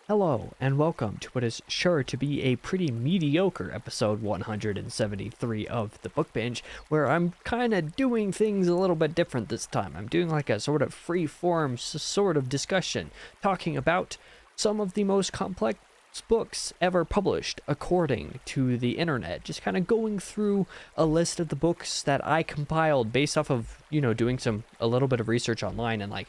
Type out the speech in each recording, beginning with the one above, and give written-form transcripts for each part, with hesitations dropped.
Hello, and welcome to what is sure to be a pretty mediocre episode 173 of the Book Binge, where I'm kind of doing things a little bit different this time. I'm doing like a sort of free-form sort of discussion, talking about some of the most complex books ever published according to the internet. Just kind of going through a list of the books that I compiled based off of, doing a little bit of research online and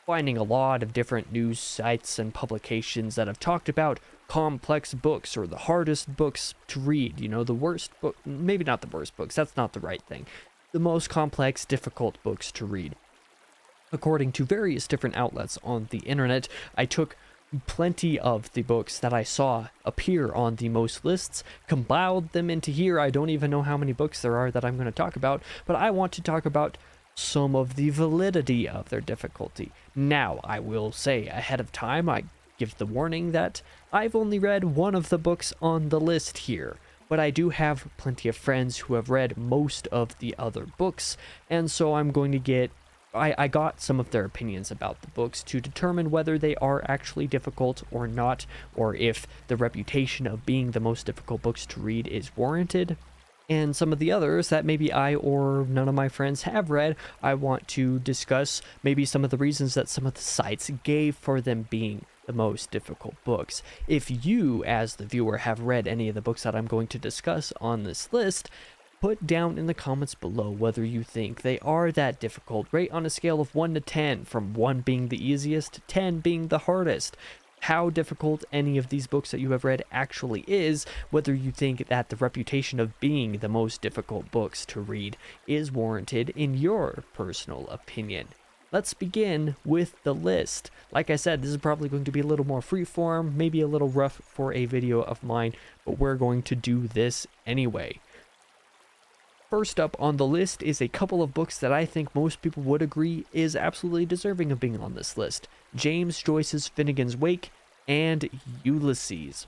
finding a lot of different news sites and publications that have talked about complex books or the hardest books to read. The worst book, maybe not the worst books, that's not the right thing. The most complex, difficult books to read. According to various different outlets on the internet, I took plenty of the books that I saw appear on the most lists, compiled them into here. I don't even know how many books there are that I'm going to talk about, but I want to talk about some of the validity of their difficulty. Now, I will say ahead of time, I give the warning that I've only read one of the books on the list here, but I do have plenty of friends who have read most of the other books, and so I'm going to get I got some of their opinions about the books to determine whether they are actually difficult or not, or if the reputation of being the most difficult books to read is warranted. And some of the others that maybe I or none of my friends have read, I want to discuss maybe some of the reasons that some of the sites gave for them being the most difficult books. If you, as the viewer, have read any of the books that I'm going to discuss on this list, put down in the comments below whether you think they are that difficult. Rate on a scale of 1 to 10, from 1 being the easiest to 10 being the hardest, how difficult any of these books that you have read actually is, whether you think that the reputation of being the most difficult books to read is warranted in your personal opinion. Let's begin with the list. Like I said, this is probably going to be a little more freeform, maybe a little rough for a video of mine, but we're going to do this anyway. First up on the list is a couple of books that I think most people would agree is absolutely deserving of being on this list. James Joyce's Finnegan's Wake and Ulysses.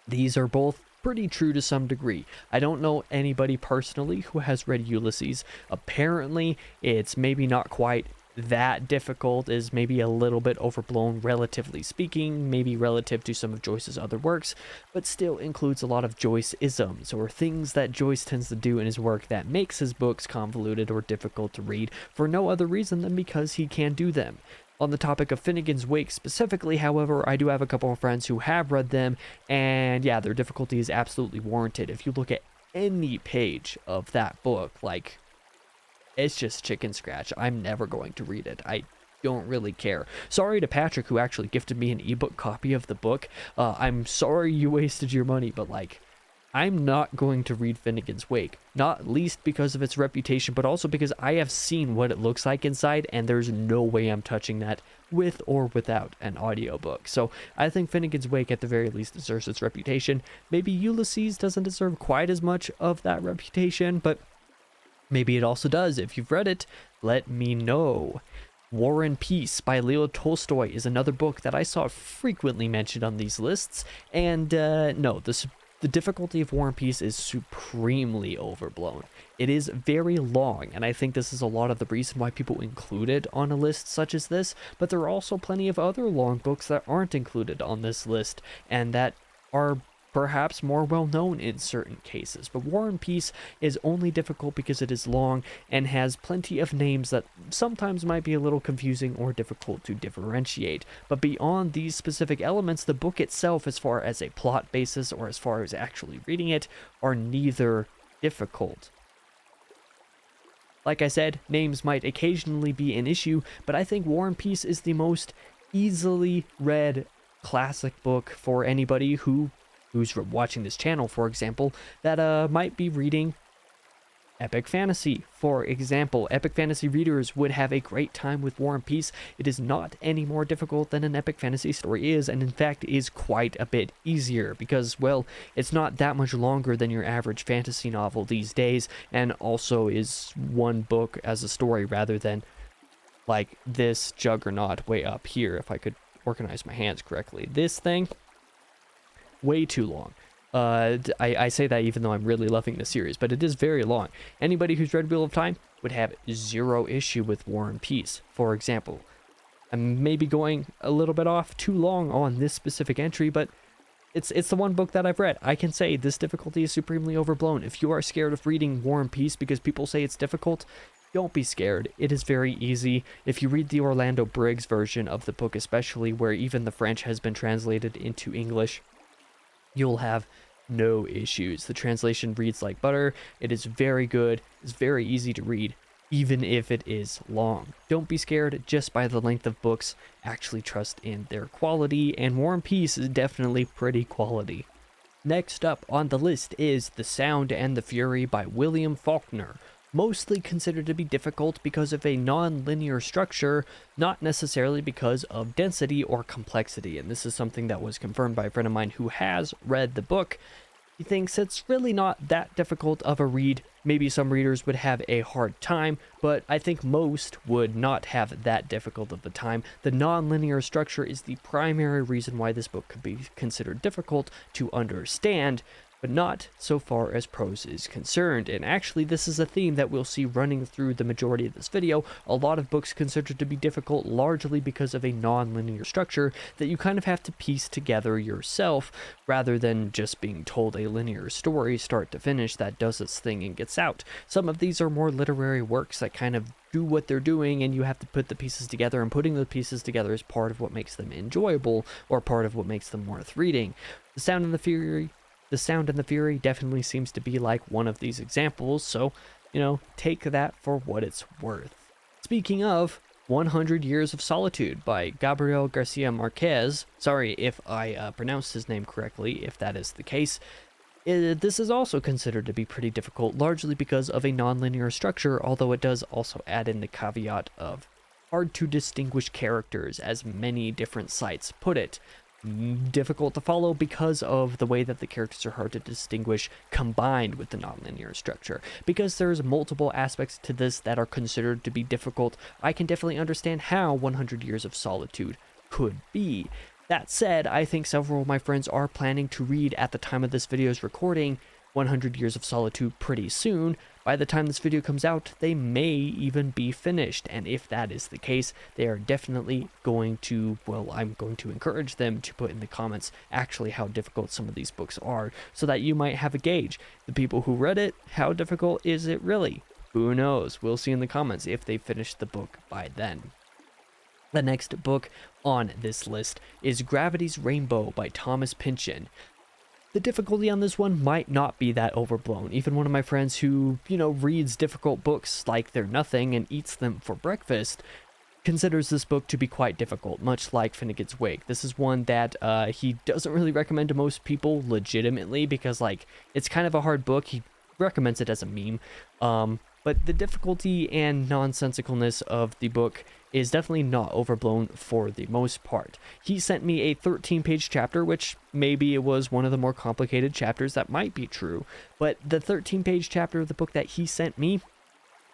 These are both pretty true to some degree. I don't know anybody personally who has read Ulysses. Apparently, it's maybe not quite that difficult, is maybe a little bit overblown relatively speaking, maybe relative to some of Joyce's other works, but still includes a lot of Joyce-isms or things that Joyce tends to do in his work that makes his books convoluted or difficult to read for no other reason than because he can do them. On the topic of Finnegan's Wake specifically, however, I do have a couple of friends who have read them, and yeah, their difficulty is absolutely warranted. If you look at any page of that book, it's just chicken scratch. I'm never going to read it. I don't really care. Sorry to Patrick, who actually gifted me an ebook copy of the book. I'm sorry you wasted your money, but I'm not going to read Finnegan's Wake. Not least because of its reputation, but also because I have seen what it looks like inside, and there's no way I'm touching that with or without an audiobook. So I think Finnegan's Wake at the very least deserves its reputation. Maybe Ulysses doesn't deserve quite as much of that reputation, but maybe it also does. If you've read it, let me know. War and Peace by Leo Tolstoy is another book that I saw frequently mentioned on these lists, and no, the difficulty of War and Peace is supremely overblown. It is very long, and I think this is a lot of the reason why people include it on a list such as this, but there are also plenty of other long books that aren't included on this list, and that are perhaps more well-known in certain cases. But War and Peace is only difficult because it is long and has plenty of names that sometimes might be a little confusing or difficult to differentiate. But beyond these specific elements, the book itself, as far as a plot basis or as far as actually reading it, are neither difficult. Like I said, names might occasionally be an issue, but I think War and Peace is the most easily read classic book for anybody who's watching this channel, for example, that might be reading epic fantasy. For example, epic fantasy readers would have a great time with War and Peace. It is not any more difficult than an epic fantasy story is, and in fact is quite a bit easier because, well, it's not that much longer than your average fantasy novel these days, and also is one book as a story rather than this juggernaut way up here, if I could organize my hands correctly. This thing, way too long. I say that even though I'm really loving the series, but it is very long. Anybody who's read Wheel of Time would have zero issue with War and Peace, for example. I'm maybe going a little bit off too long on this specific entry, but it's the one book that I've read. I can say this difficulty is supremely overblown. If you are scared of reading War and Peace because people say it's difficult, don't be scared. It is very easy. If you read the Orlando Briggs version of the book, especially where even the French has been translated into English, you'll have no issues. The translation reads like butter. It is very good. It's very easy to read, even if it is long. Don't be scared just by the length of books. Actually trust in their quality, and War and Peace is definitely pretty quality. Next up on the list is The Sound and the Fury by William Faulkner. Mostly considered to be difficult because of a non-linear structure, not necessarily because of density or complexity. And this is something that was confirmed by a friend of mine who has read the book. He thinks it's really not that difficult of a read. Maybe some readers would have a hard time, but I think most would not have that difficult of a time. The non-linear structure is the primary reason why this book could be considered difficult to understand, but not so far as prose is concerned. And actually, this is a theme that we'll see running through the majority of this video. A lot of books considered to be difficult largely because of a non-linear structure that you kind of have to piece together yourself, rather than just being told a linear story start to finish that does its thing and gets out. Some of these are more literary works that kind of do what they're doing, and you have to put the pieces together, and putting the pieces together is part of what makes them enjoyable, or part of what makes them worth reading. The Sound and the Fury definitely seems to be like one of these examples, so, take that for what it's worth. Speaking of 100 Years of Solitude by Gabriel Garcia Marquez, sorry if I pronounced his name correctly, if that is the case, this is also considered to be pretty difficult, largely because of a non-linear structure, although it does also add in the caveat of hard to distinguish characters, as many different sites put it. Difficult to follow because of the way that the characters are hard to distinguish, combined with the nonlinear structure. Because there's multiple aspects to this that are considered to be difficult, I can definitely understand how 100 Years of Solitude could be. That said, I think several of my friends are planning to read, at the time of this video's recording, 100 Years of Solitude pretty soon. By the time this video comes out, they may even be finished, and if that is the case, they are definitely going to, I'm going to encourage them to put in the comments actually how difficult some of these books are, so that you might have a gauge. The people who read it, how difficult is it really? Who knows? We'll see in the comments if they finished the book by then. The next book on this list is Gravity's Rainbow by Thomas Pynchon. The difficulty on this one might not be that overblown. Even one of my friends who, reads difficult books like they're nothing and eats them for breakfast considers this book to be quite difficult, much like Finnegan's Wake. This is one that he doesn't really recommend to most people legitimately because, it's kind of a hard book. He recommends it as a meme. But the difficulty and nonsensicalness of the book is definitely not overblown for the most part. He sent me a 13-page chapter, which maybe it was one of the more complicated chapters. That might be true. But the 13-page chapter of the book that he sent me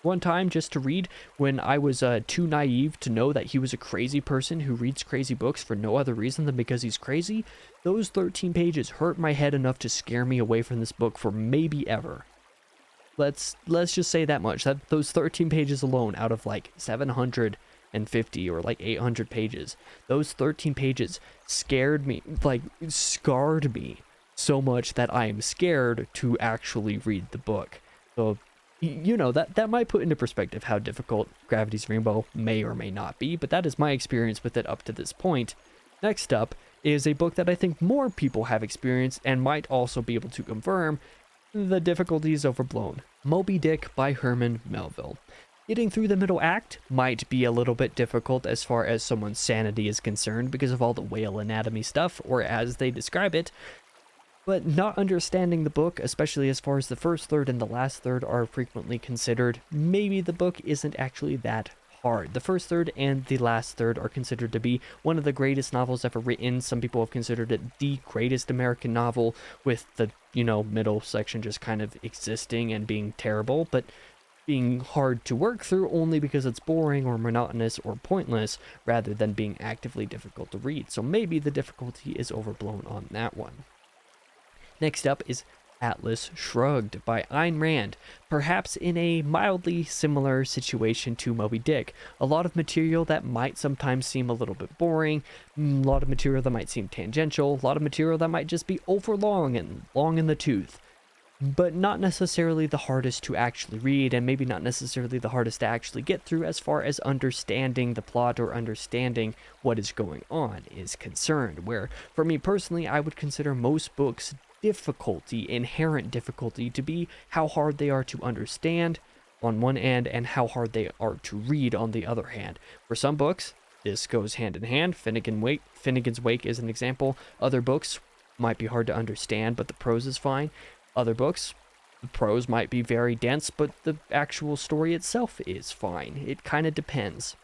one time just to read when I was too naive to know that he was a crazy person who reads crazy books for no other reason than because he's crazy, those 13 pages hurt my head enough to scare me away from this book for maybe ever. Let's just say that much, that those 13 pages alone out of 750 or 800 pages, those 13 pages scared me, scarred me so much that I am scared to actually read the book. So, that might put into perspective how difficult Gravity's Rainbow may or may not be, but that is my experience with it up to this point. Next up is a book that I think more people have experienced and might also be able to confirm the difficulty is overblown. Moby Dick by Herman Melville. Getting through the middle act might be a little bit difficult as far as someone's sanity is concerned because of all the whale anatomy stuff, or as they describe it, but not understanding the book, especially as far as the first third and the last third are frequently considered, maybe the book isn't actually that hard. The first third and the last third are considered to be one of the greatest novels ever written. Some people have considered it the greatest American novel, with the, middle section just kind of existing and being terrible, but being hard to work through only because it's boring or monotonous or pointless, rather than being actively difficult to read. So maybe the difficulty is overblown on that one. Next up is Atlas Shrugged by Ayn Rand, perhaps in a mildly similar situation to Moby Dick. A lot of material that might sometimes seem a little bit boring, a lot of material that might seem tangential, a lot of material that might just be overlong and long in the tooth, but not necessarily the hardest to actually read, and maybe not necessarily the hardest to actually get through as far as understanding the plot or understanding what is going on is concerned. Where, for me personally, I would consider most books' inherent difficulty, to be how hard they are to understand on one end and how hard they are to read on the other hand. For some books, this goes hand in hand. Finnegan's Wake is an example. Other books might be hard to understand, but the prose is fine. Other books, the prose might be very dense, but the actual story itself is fine. It kind of depends.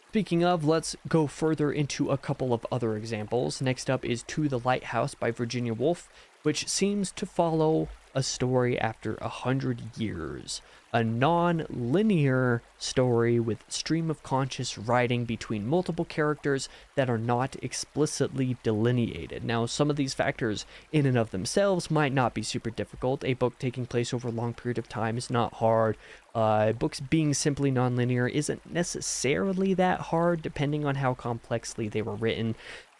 Speaking of, let's go further into a couple of other examples. Next up is To the Lighthouse by Virginia Woolf, which seems to follow a story after 100 years. A non-linear story with stream of conscious writing between multiple characters that are not explicitly delineated. Now, some of these factors in and of themselves might not be super difficult. A book taking place over a long period of time is not hard. Books being simply non-linear isn't necessarily that hard, depending on how complexly they were written.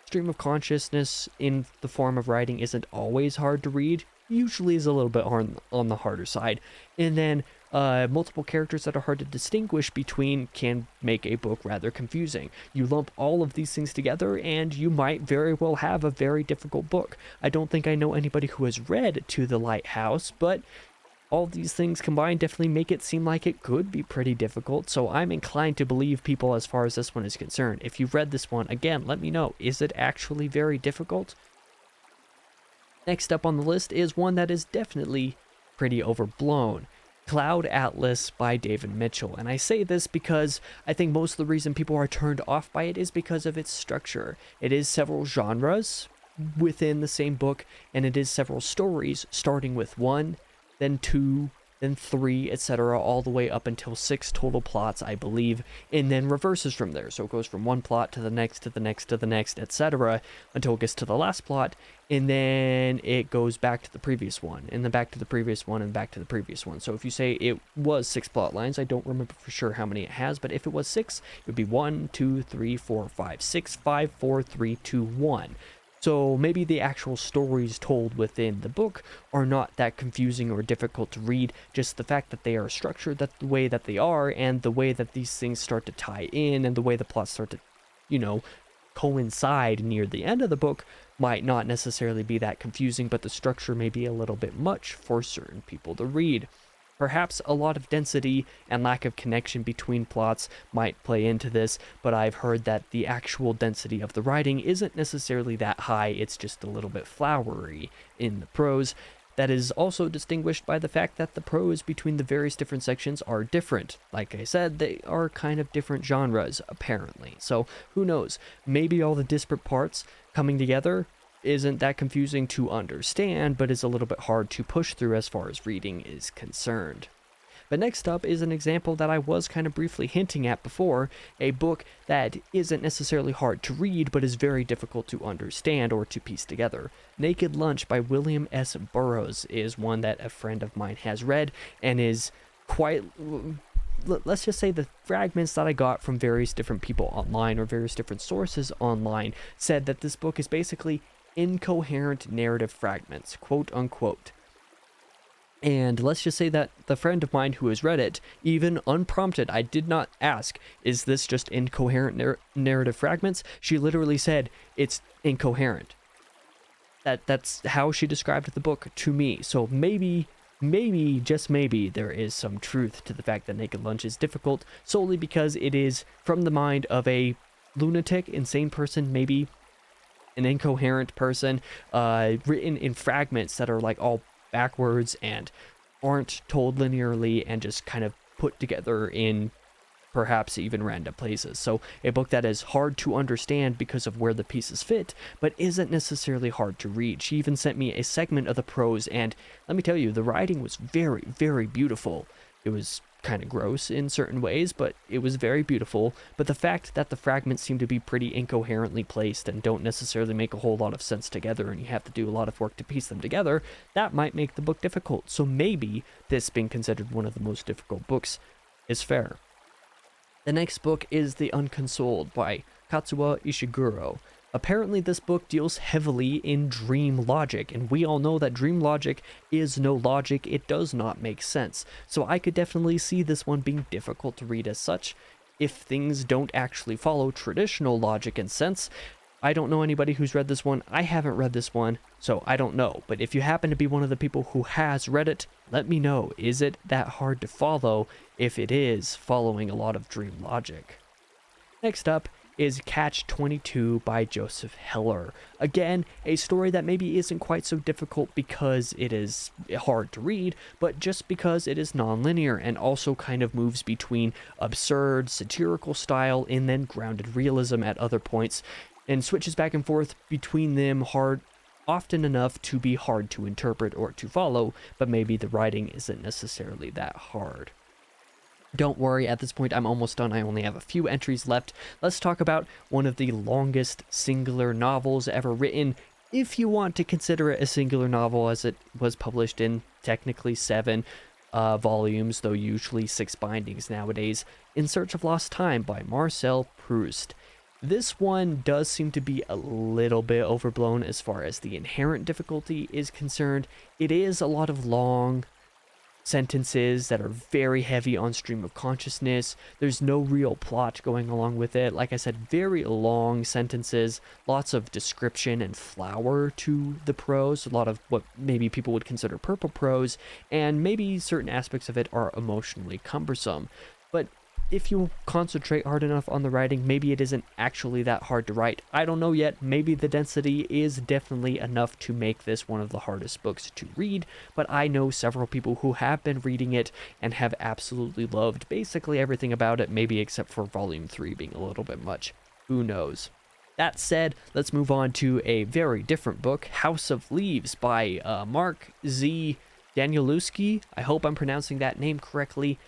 Stream of consciousness in the form of writing isn't always hard to read, usually is a little bit on the harder side. And then multiple characters that are hard to distinguish between can make a book rather confusing. You lump all of these things together and you might very well have a very difficult book. I don't think I know anybody who has read To the Lighthouse, but all these things combined definitely make it seem like it could be pretty difficult, so I'm inclined to believe people as far as this one is concerned. If you've read this one, again, let me know. Is it actually very difficult? Next up on the list is one that is definitely pretty overblown. Cloud Atlas by David Mitchell. And I say this because I think most of the reason people are turned off by it is because of its structure. It is several genres within the same book, and it is several stories, starting with 1, then 2, then 3, etc., all the way up until 6 total plots, I believe, and then reverses from there. So it goes from one plot to the next, to the next, to the next, etc., until it gets to the last plot, and then it goes back to the previous one, and then back to the previous one, and back to the previous one. So if you say it was 6 plot lines, I don't remember for sure how many it has, but if it was 6, it would be 1, 2, 3, 4, 5, 6, 5, 4, 3, 2, 1. So maybe the actual stories told within the book are not that confusing or difficult to read, just the fact that they are structured the way that they are, and the way that these things start to tie in, and the way the plots start to, coincide near the end of the book might not necessarily be that confusing, but the structure may be a little bit much for certain people to read. Perhaps a lot of density and lack of connection between plots might play into this, but I've heard that the actual density of the writing isn't necessarily that high, it's just a little bit flowery in the prose. That is also distinguished by the fact that the prose between the various different sections are different. Like I said, they are kind of different genres, apparently. So who knows? Maybe all the disparate parts coming together isn't that confusing to understand, but is a little bit hard to push through as far as reading is concerned. But next up is an example that I was kind of briefly hinting at before, a book that isn't necessarily hard to read, but is very difficult to understand or to piece together. Naked Lunch by William S. Burroughs is one that a friend of mine has read, and is quite... let's just say the fragments that I got from various different people online, or various different sources online, said that this book is basically incoherent narrative fragments, quote unquote. And let's just say that the friend of mine who has read it, even unprompted, I did not ask, is this just incoherent narrative fragments? She literally said, it's incoherent. That's how she described the book to me. So maybe, just maybe, there is some truth to the fact that Naked Lunch is difficult, solely because it is from the mind of a lunatic, insane person, maybe an incoherent person, written in fragments that are like all backwards and aren't told linearly and just kind of put together in perhaps even random places. So a book that is hard to understand because of where the pieces fit, but isn't necessarily hard to read. She even sent me a segment of the prose, and let me tell you, the writing was very, very beautiful. It was kind of gross in certain ways, but it was very beautiful. But the fact that the fragments seem to be pretty incoherently placed and don't necessarily make a whole lot of sense together, and you have to do a lot of work to piece them together, that might make the book difficult. So maybe this being considered one of the most difficult books is fair. The next book is The Unconsoled by Katsuo Ishiguro. Apparently this book deals heavily in dream logic, and we all know that dream logic is no logic. It does not make sense. So I could definitely see this one being difficult to read as such. If things don't actually follow traditional logic and sense, I don't know anybody who's read this one. I haven't read this one, so I don't know. But if you happen to be one of the people who has read it, let me know. Is it that hard to follow if it is following a lot of dream logic? Next up is Catch-22 by Joseph Heller. Again, a story that maybe isn't quite so difficult because it is hard to read, but just because it is non-linear and also kind of moves between absurd, satirical style and then grounded realism at other points, and switches back and forth between them often enough to be hard to interpret or to follow, but maybe the writing isn't necessarily that hard. Don't worry, at this point I'm almost done. I only have a few entries left. Let's talk about one of the longest singular novels ever written, if you want to consider it a singular novel, as it was published in technically 7 volumes, though usually 6 bindings nowadays. In Search of Lost Time by Marcel Proust. This one does seem to be a little bit overblown as far as the inherent difficulty is concerned. It is a lot of long sentences that are very heavy on stream of consciousness. There's no real plot going along with it. Like I said, very long sentences, lots of description and flower to the prose, a lot of what maybe people would consider purple prose, and maybe certain aspects of it are emotionally cumbersome. But if you concentrate hard enough on the writing, maybe it isn't actually that hard to write. I don't know yet. Maybe the density is definitely enough to make this one of the hardest books to read, but I know several people who have been reading it and have absolutely loved basically everything about it, maybe except for Volume 3 being a little bit much. Who knows? That said, let's move on to a very different book, House of Leaves by Mark Z. Danielewski. I hope I'm pronouncing that name correctly.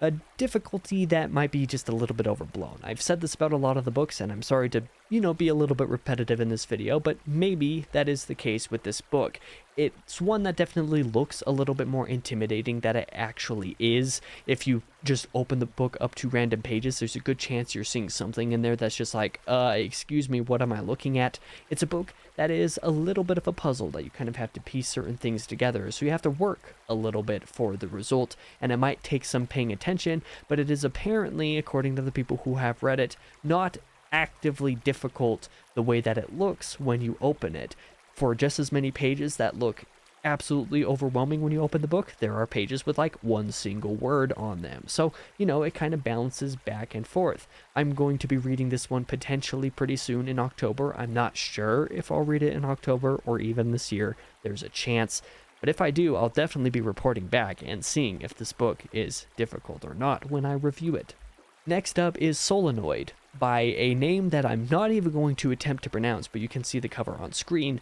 A difficulty that might be just a little bit overblown. I've said this about a lot of the books, and I'm sorry to, be a little bit repetitive in this video, but maybe that is the case with this book. It's one that definitely looks a little bit more intimidating than it actually is. If you just open the book up to random pages, there's a good chance you're seeing something in there that's just like, excuse me, what am I looking at? It's a book that is a little bit of a puzzle that you kind of have to piece certain things together, so you have to work a little bit for the result, and it might take some paying attention, but it is apparently, according to the people who have read it, not actively difficult the way that it looks when you open it. For just as many pages that look absolutely overwhelming when you open the book, there are pages with like one single word on them. So, it kind of balances back and forth. I'm going to be reading this one potentially pretty soon in October. I'm not sure if I'll read it in October or even this year. There's a chance. But if I do, I'll definitely be reporting back and seeing if this book is difficult or not when I review it. Next up is Solenoid by a name that I'm not even going to attempt to pronounce, but you can see the cover on screen.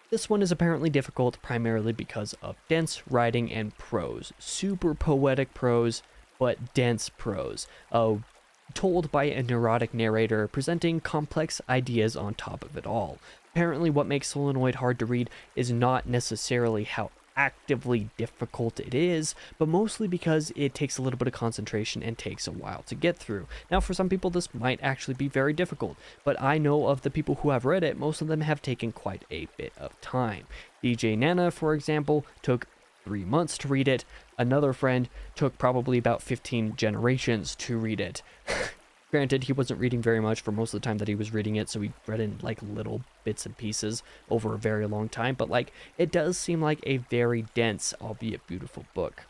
This one is apparently difficult primarily because of dense writing and prose. Super poetic prose, but dense prose. Told by a neurotic narrator presenting complex ideas on top of it all. Apparently what makes Solenoid hard to read is not necessarily how actively difficult it is, but mostly because it takes a little bit of concentration and takes a while to get through. Now, for some people, this might actually be very difficult, but I know of the people who have read it, most of them have taken quite a bit of time. DJ Nana, for example, took 3 months to read it. Another friend took probably about 15 generations to read it. Granted, he wasn't reading very much for most of the time that he was reading it, so he read in like little bits and pieces over a very long time, but it does seem like a very dense, albeit beautiful book.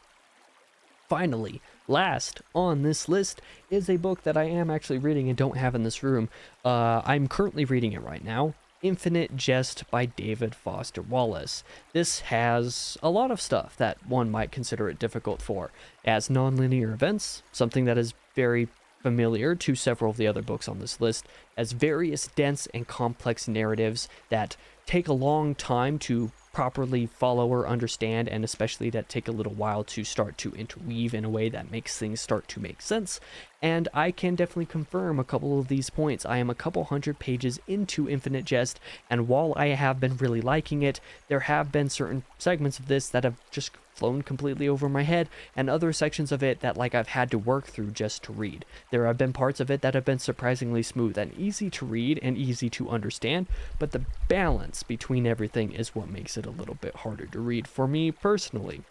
Finally, last on this list is a book that I am actually reading and don't have in this room. I'm currently reading it right now. Infinite Jest by David Foster Wallace. This has a lot of stuff that one might consider it difficult for, as non-linear events, something that is very familiar to several of the other books on this list, as various dense and complex narratives that take a long time to properly follow or understand, and especially that take a little while to start to interweave in a way that makes things start to make sense. And I can definitely confirm a couple of these points. I am a couple hundred pages into Infinite Jest, and while I have been really liking it, there have been certain segments of this that have just flown completely over my head, and other sections of it that I've had to work through just to read. There have been parts of it that have been surprisingly smooth and easy to read and easy to understand, but the balance between everything is what makes it a little bit harder to read for me personally.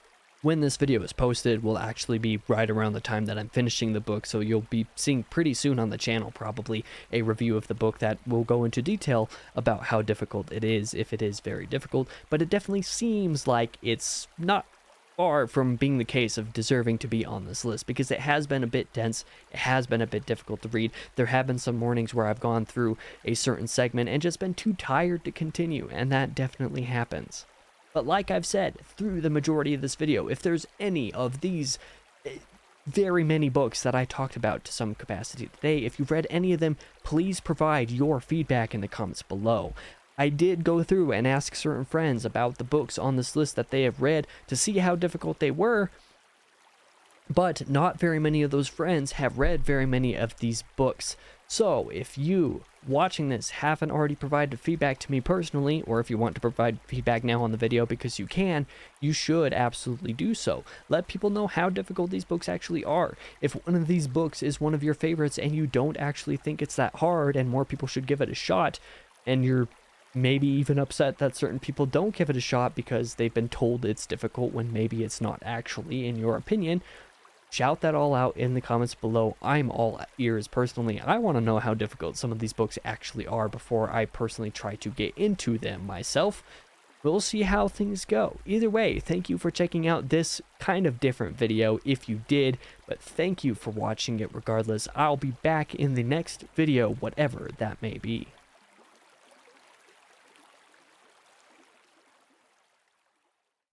When this video is posted will actually be right around the time that I'm finishing the book, so you'll be seeing pretty soon on the channel probably a review of the book that will go into detail about how difficult it is, if it is very difficult, but it definitely seems like it's not far from being the case of deserving to be on this list, because it has been a bit dense, it has been a bit difficult to read. There have been some mornings where I've gone through a certain segment and just been too tired to continue, and that definitely happens. But like I've said through the majority of this video, if there's any of these very many books that I talked about to some capacity today, if you've read any of them, please provide your feedback in the comments below. I did go through and ask certain friends about the books on this list that they have read to see how difficult they were, but not very many of those friends have read very many of these books. So if you watching this haven't already provided feedback to me personally, or if you want to provide feedback now on the video because you can, you should absolutely do so. Let people know how difficult these books actually are. If one of these books is one of your favorites and you don't actually think it's that hard and more people should give it a shot, and you're maybe even upset that certain people don't give it a shot because they've been told it's difficult when maybe it's not actually, in your opinion, shout that all out in the comments below. I'm all ears personally. I want to know how difficult some of these books actually are before I personally try to get into them myself. We'll see how things go. Either way, thank you for checking out this kind of different video if you did, but thank you for watching it regardless. I'll be back in the next video, whatever that may be.